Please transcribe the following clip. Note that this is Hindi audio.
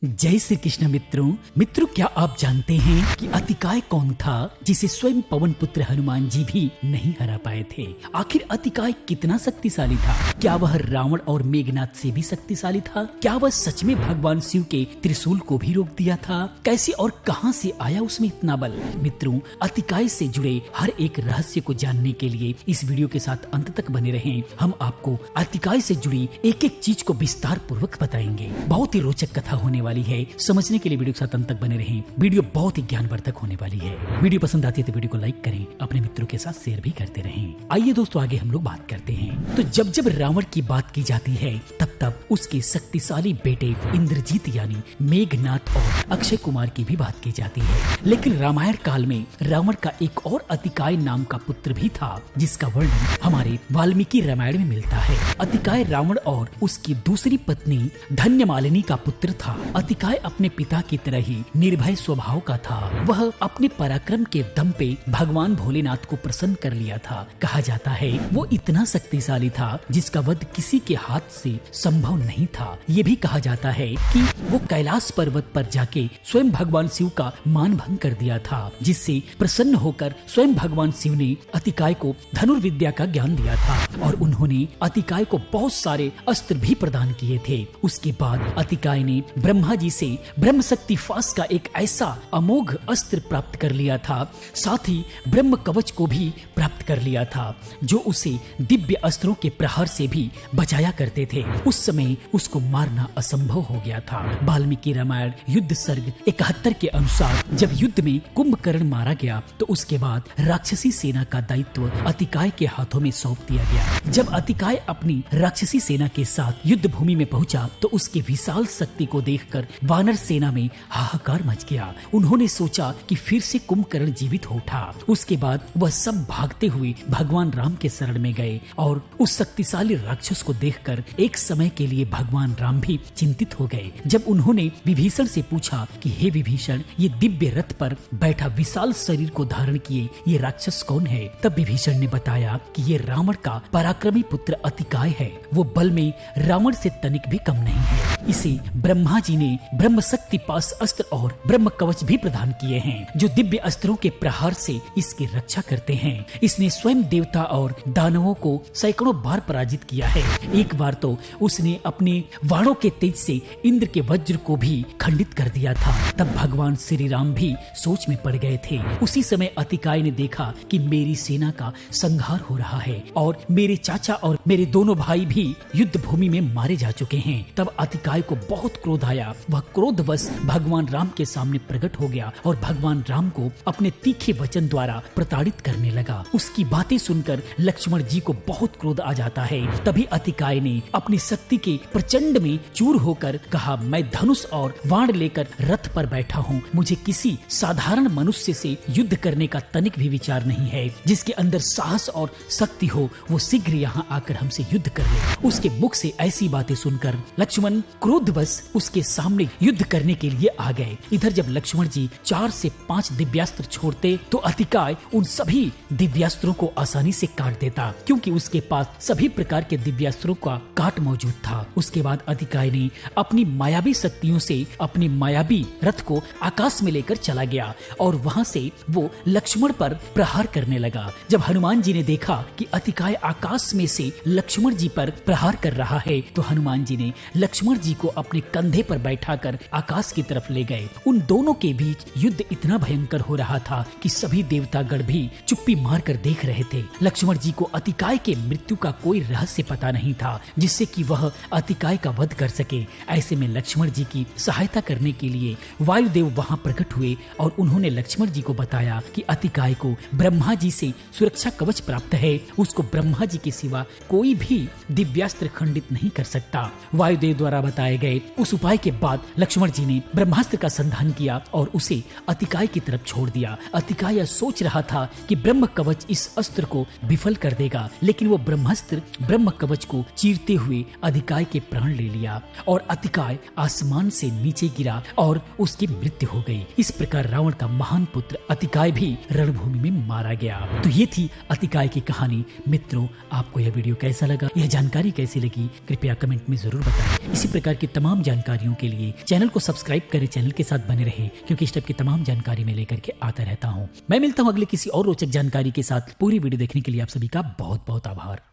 जय श्री कृष्ण मित्रों, क्या आप जानते हैं कि अतिकाय कौन था जिसे स्वयं पवन पुत्र हनुमान जी भी नहीं हरा पाए थे। आखिर अतिकाय कितना शक्तिशाली था? क्या वह रावण और मेघनाथ से भी शक्तिशाली था? क्या वह सच में भगवान शिव के त्रिशूल को भी रोक दिया था? कैसे और कहां से आया उसमें इतना बल? मित्रों, अतिकाय से जुड़े हर एक रहस्य को जानने के लिए इस वीडियो के साथ अंत तक बने रहें। हम आपको अतिकाय से जुड़ी एक एक चीज को विस्तार पूर्वक बताएंगे। बहुत ही रोचक कथा होने वाली है। समझने के लिए वीडियो के साथ अंत तक बने रहें। वीडियो बहुत ही ज्ञानवर्धक होने वाली है। वीडियो पसंद आती है तो वीडियो को लाइक करें, अपने मित्रों के साथ शेयर भी करते रहें। आइए दोस्तों, आगे हम लोग बात करते हैं। तो जब जब रावण की बात की जाती है तब तब उसके शक्तिशाली बेटे इंद्रजीत यानी मेघनाथ और अक्षय कुमार की भी बात की जाती है। लेकिन रामायण काल में रावण का एक और अतिकाय नाम का पुत्र भी था, जिसका वर्णन हमारे वाल्मीकि रामायण में मिलता है। अतिकाय रावण और उसकी दूसरी पत्नी धन्यमालिनी का पुत्र था। अतिकाय अपने पिता की तरह ही निर्भय स्वभाव का था। वह अपने पराक्रम के दम पे भगवान भोलेनाथ को प्रसन्न कर लिया था। कहा जाता है वो इतना शक्तिशाली था जिसका वध किसी के हाथ से संभव नहीं था। ये भी कहा जाता है कि वो कैलाश पर्वत पर जाके स्वयं भगवान शिव का मान भंग कर दिया था, जिससे प्रसन्न होकर स्वयं भगवान शिव ने अतिकाय को धनुर्विद्या का ज्ञान दिया था और उन्होंने अतिकाय को बहुत सारे अस्त्र भी प्रदान किए थे। उसके बाद अतिकाय ने ब्रह्मा जी से ब्रह्म शक्ति फास का एक ऐसा अमोघ अस्त्र प्राप्त कर लिया था, साथ ही ब्रह्म कवच को भी प्राप्त कर लिया था, जो उसे दिव्य अस्त्रों के प्रहार से भी बचाया करते थे। उस समय उसको मारना असंभव हो गया था। वाल्मीकि रामायण युद्ध सर्ग 71 के अनुसार जब युद्ध में कुंभकर्ण मारा गया तो उसके बाद राक्षसी सेना का दायित्व अतिकाय के हाथों में सौंप दिया गया। जब अतिकाय अपनी राक्षसी सेना के साथ युद्ध भूमि में पहुंचा तो उसकी विशाल शक्ति को देखकर वानर सेना में हाहाकार मच गया। उन्होंने सोचा कि फिर से कुंभकर्ण जीवित हो उठा। उसके बाद वह सब भागते हुए भगवान राम के शरण में गए और उस शक्तिशाली राक्षस को देखकर एक समय के लिए भगवान राम भी चिंतित हो गए। जब उन्होंने विभीषण से पूछा कि हे विभीषण, ये दिव्य रथ पर बैठा विशाल शरीर को धारण किए ये राक्षस कौन है? तब विभीषण ने बताया कि ये रावण का पराक्रमी पुत्र अतिकाय है। वो बल में रावण से तनिक भी कम नहीं है। इसे ब्रह्मा जी ने ब्रह्म शक्ति पास अस्त्र और ब्रह्म कवच भी प्रदान किए हैं, जो दिव्य अस्त्रों के प्रहार से इसकी रक्षा करते हैं। इसने स्वयं देवता और दानवों को सैकड़ों बार पराजित किया है। एक बार तो उसने अपने वाणों के तेज से इंद्र के वज्र को भी खंडित कर दिया था। तब भगवान श्री राम भी सोच में पड़ गए थे। उसी समय अतिकाय ने देखा कि मेरी सेना का संहार हो रहा है और मेरे चाचा और मेरे दोनों भाई भी युद्ध भूमि में मारे जा चुके हैं। तब अतिकाय को बहुत क्रोध आया। वह क्रोधवश भगवान राम के सामने प्रकट हो गया और भगवान राम को अपने तीखे वचन द्वारा प्रताड़ित करने लगा। उसकी बातें सुनकर लक्ष्मण जी को बहुत क्रोध आ जाता है। तभी अतिकाय ने अपनी शक्ति के प्रचंड में चूर होकर कहा, मैं धनुष और बाण लेकर रथ पर बैठा हूँ। मुझे किसी साधारण मनुष्य से युद्ध करने का तनिक भी विचार नहीं है। जिसके अंदर साहस और शक्ति हो वो शीघ्र यहाँ आकर हमसे युद्ध कर ले। उसके मुख से ऐसी बातें सुनकर लक्ष्मण क्रोधवश उसके सामने युद्ध करने के लिए आ गए। इधर जब लक्ष्मण जी 4 से 5 दिव्यास्त्र छोड़ते तो अतिकाय उन सभी दिव्यास्त्रों को आसानी से काट देता, क्योंकि उसके पास सभी प्रकार के दिव्यास्त्रों का काट मौजूद था। उसके बाद अतिकाय ने अपनी मायावी शक्तियों से अपने मायावी रथ को आकाश में लेकर चला गया और वहां से वो लक्ष्मण पर प्रहार करने लगा। जब हनुमान जी ने देखा कि अतिकाय आकाश में से लक्ष्मण जी पर प्रहार कर रहा है तो हनुमान जी ने लक्ष्मण जी को अपने कंधे पर बैठाकर आकाश की तरफ ले गए। उन दोनों के बीच युद्ध इतना भयंकर हो रहा था कि सभी देवतागण भी चुप्पी मारकर देख रहे थे। लक्ष्मण जी को अतिकाय के मृत्यु का कोई रहस्य पता नहीं था जिससे कि वह अतिकाय का वध कर सके। ऐसे में लक्ष्मण जी की सहायता करने के लिए वायुदेव वहां प्रकट हुए और उन्होंने लक्ष्मण जी को बताया कि अतिकाय को ब्रह्मा जी से सुरक्षा कवच प्राप्त है। उसको ब्रह्मा जी के सिवा कोई भी दिव्यास्त्र खंडित नहीं कर सकता। वायुदेव द्वारा बताए गए उस उपाय के बाद लक्ष्मण जी ने ब्रह्मास्त्र का संधान किया और उसे अतिकाय की तरफ छोड़ दिया। अतिकाय यह सोच रहा था कि ब्रह्म कवच इस अस्त्र को विफल कर देगा, लेकिन वो ब्रह्मास्त्र ब्रह्म कवच को चीरते हुए अतिकाय के प्राण ले लिया और अतिकाय आसमान से नीचे गिरा और उसकी मृत्यु हो गई। इस प्रकार रावण का महान पुत्र अतिकाय भी रणभूमि में मारा गया। तो ये थी अतिकाय की कहानी। मित्रों, आपको यह वीडियो कैसा लगा, यह जानकारी कैसी लगी, कृपया कमेंट में जरूर बताएं। इसी प्रकार की तमाम जानकारियों के लिए चैनल को सब्सक्राइब करें, चैनल के साथ बने रहे, क्योंकि इस टाइप की तमाम जानकारी मैं लेकर के आता रहता हूँ। मैं मिलता हूँ अगले किसी और रोचक जानकारी के साथ। पूरी वीडियो देखने के लिए आप सभी का बहुत बहुत आभार।